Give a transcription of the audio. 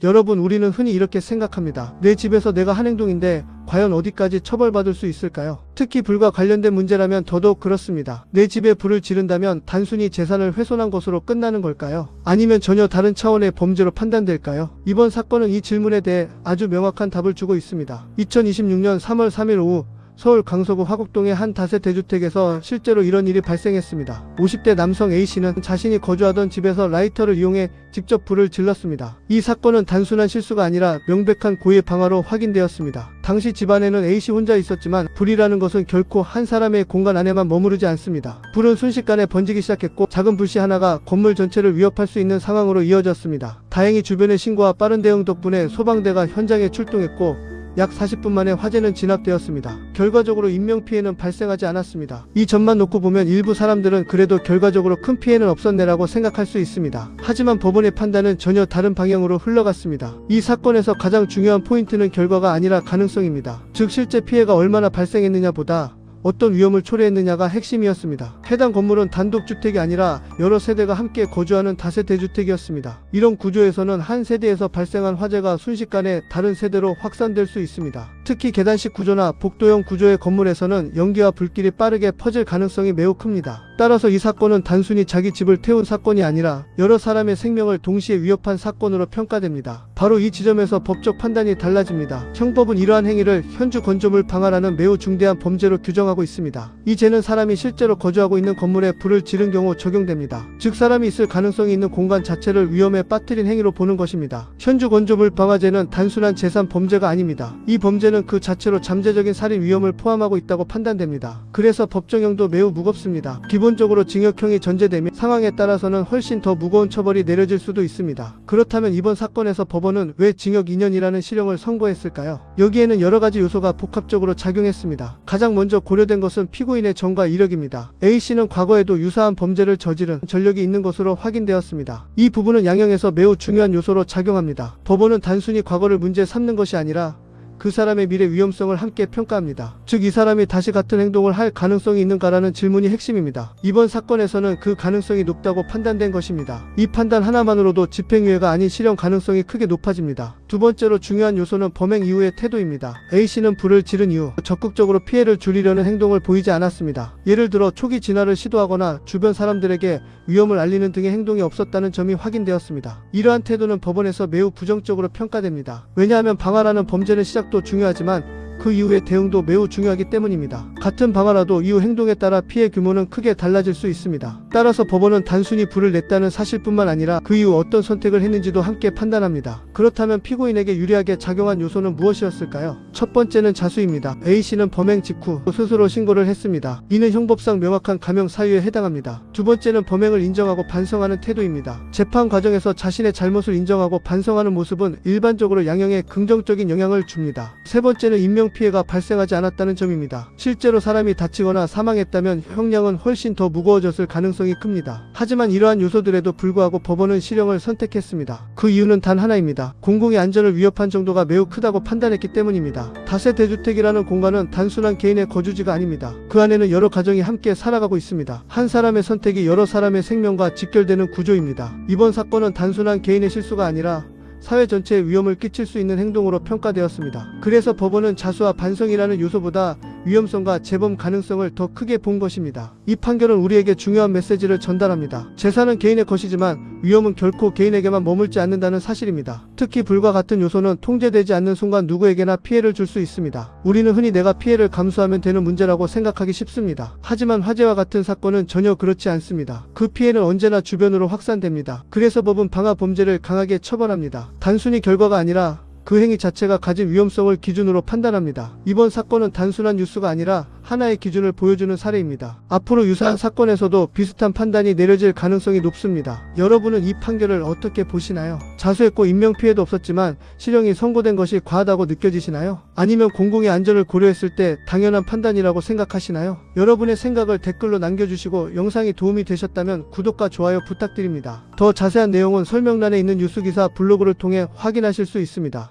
여러분, 우리는 흔히 이렇게 생각합니다. 내 집에서 내가 한 행동인데 과연 어디까지 처벌받을 수 있을까요? 특히 불과 관련된 문제라면 더더욱 그렇습니다. 내 집에 불을 지른다면 단순히 재산을 훼손한 것으로 끝나는 걸까요? 아니면 전혀 다른 차원의 범죄로 판단될까요? 이번 사건은 이 질문에 대해 아주 명확한 답을 주고 있습니다. 2026년 3월 3일 오후 서울 강서구 화곡동의 한 다세 대주택에서 실제로 이런 일이 발생했습니다. 50대 남성 A씨는 자신이 거주하던 집에서 라이터를 이용해 직접 불을 질렀습니다. 이 사건은 단순한 실수가 아니라 명백한 고의 방화로 확인되었습니다. 당시 집안에는 A씨 혼자 있었지만 불이라는 것은 결코 한 사람의 공간 안에만 머무르지 않습니다. 불은 순식간에 번지기 시작했고 작은 불씨 하나가 건물 전체를 위협할 수 있는 상황으로 이어졌습니다. 다행히 주변의 신고와 빠른 대응 덕분에 소방대가 현장에 출동했고 약 40분 만에 화재는 진압되었습니다. 결과적으로 인명피해는 발생하지 않았습니다. 이 점만 놓고 보면 일부 사람들은 그래도 결과적으로 큰 피해는 없었네라고 생각할 수 있습니다. 하지만 법원의 판단은 전혀 다른 방향으로 흘러갔습니다. 이 사건에서 가장 중요한 포인트는 결과가 아니라 가능성입니다. 즉 실제 피해가 얼마나 발생했느냐 보다 어떤 위험을 초래했느냐가 핵심이었습니다. 해당 건물은 단독주택이 아니라 여러 세대가 함께 거주하는 다세 대주택이었습니다. 이런 구조에서는 한 세대에서 발생한 화재가 순식간에 다른 세대로 확산될 수 있습니다. 특히 계단식 구조나 복도형 구조의 건물에서는 연기와 불길이 빠르게 퍼질 가능성이 매우 큽니다. 따라서 이 사건은 단순히 자기 집을 태운 사건이 아니라 여러 사람의 생명을 동시에 위협한 사건으로 평가됩니다. 바로 이 지점에서 법적 판단이 달라집니다. 형법은 이러한 행위를 현주 건조물 방화라는 매우 중대한 범죄로 규정하고 있습니다. 이 죄는 사람이 실제로 거주하고 있는 건물에 불을 지른 경우 적용됩니다. 즉 사람이 있을 가능성이 있는 공간 자체를 위험에 빠뜨린 행위로 보는 것입니다. 현주 건조물 방화죄는 단순한 재산 범죄가 아닙니다. 이 범죄는 그 자체로 잠재적인 살인 위험을 포함하고 있다고 판단됩니다. 그래서 법정형도 매우 무겁습니다. 기본적으로 징역형이 전제되며 상황에 따라서는 훨씬 더 무거운 처벌이 내려질 수도 있습니다. 그렇다면 이번 사건에서 법원은 왜 징역 2년이라는 실형을 선고했을까요? 여기에는 여러 가지 요소가 복합적으로 작용했습니다. 가장 먼저 고려된 것은 피고인의 정과 이력입니다. A씨는 과거에도 유사한 범죄를 저지른 전력이 있는 것으로 확인되었습니다. 이 부분은 양형에서 매우 중요한 요소로 작용합니다. 법원은 단순히 과거를 문제 삼는 것이 아니라 그 사람의 미래 위험성을 함께 평가합니다. 즉 이 사람이 다시 같은 행동을 할 가능성이 있는가라는 질문이 핵심입니다. 이번 사건에서는 그 가능성이 높다고 판단된 것입니다. 이 판단 하나만으로도 집행유예가 아닌 실형 가능성이 크게 높아집니다. 두 번째로 중요한 요소는 범행 이후의 태도입니다. A씨는 불을 지른 이후 적극적으로 피해를 줄이려는 행동을 보이지 않았습니다. 예를 들어 초기 진화를 시도하거나 주변 사람들에게 위험을 알리는 등의 행동이 없었다는 점이 확인되었습니다. 이러한 태도는 법원에서 매우 부정적으로 평가됩니다. 왜냐하면 방화라는 범죄는 시작도 중요하지만 그 이후의 대응도 매우 중요하기 때문입니다. 같은 방화라도 이후 행동에 따라 피해 규모는 크게 달라질 수 있습니다. 따라서 법원은 단순히 불을 냈다는 사실뿐만 아니라 그 이후 어떤 선택을 했는지도 함께 판단합니다. 그렇다면 피고인에게 유리하게 작용한 요소는 무엇이었을까요? 첫 번째는 자수입니다. A씨는 범행 직후 스스로 신고를 했습니다. 이는 형법상 명확한 감형 사유에 해당합니다. 두 번째는 범행을 인정하고 반성하는 태도입니다. 재판 과정에서 자신의 잘못을 인정하고 반성하는 모습은 일반적으로 양형에 긍정적인 영향을 줍니다. 세 번째는 인명피해가 발생하지 않았다는 점입니다. 실제로 사람이 다치거나 사망했다면 형량은 훨씬 더 무거워졌을 가능성이 큽니다. 하지만 이러한 요소들에도 불구하고 법원은 실형을 선택했습니다. 그 이유는 단 하나입니다. 공공의 안전을 위협한 정도가 매우 크다고 판단했기 때문입니다. 다세 대주택이라는 공간은 단순한 개인의 거주지가 아닙니다. 그 안에는 여러 가정이 함께 살아가고 있습니다. 한 사람의 선택이 여러 사람의 생명과 직결되는 구조입니다. 이번 사건은 단순한 개인의 실수가 아니라 사회 전체에 위험을 끼칠 수 있는 행동으로 평가되었습니다. 그래서 법원은 자수와 반성이라는 요소보다 위험성과 재범 가능성을 더 크게 본 것입니다. 이 판결은 우리에게 중요한 메시지를 전달합니다. 재산은 개인의 것이지만 위험은 결코 개인에게만 머물지 않는다는 사실입니다. 특히 불과 같은 요소는 통제되지 않는 순간 누구에게나 피해를 줄 수 있습니다. 우리는 흔히 내가 피해를 감수하면 되는 문제라고 생각하기 쉽습니다. 하지만 화재와 같은 사건은 전혀 그렇지 않습니다. 그 피해는 언제나 주변으로 확산됩니다. 그래서 법은 방화 범죄를 강하게 처벌합니다. 단순히 결과가 아니라 그 행위 자체가 가진 위험성을 기준으로 판단합니다. 이번 사건은 단순한 뉴스가 아니라 하나의 기준을 보여주는 사례입니다. 앞으로 유사한 사건에서도 비슷한 판단이 내려질 가능성이 높습니다. 여러분은 이 판결을 어떻게 보시나요? 자수했고 인명피해도 없었지만 실형이 선고된 것이 과하다고 느껴지시나요? 아니면 공공의 안전을 고려했을 때 당연한 판단이라고 생각하시나요? 여러분의 생각을 댓글로 남겨주시고 영상이 도움이 되셨다면 구독과 좋아요 부탁드립니다. 더 자세한 내용은 설명란에 있는 뉴스기사 블로그를 통해 확인하실 수 있습니다.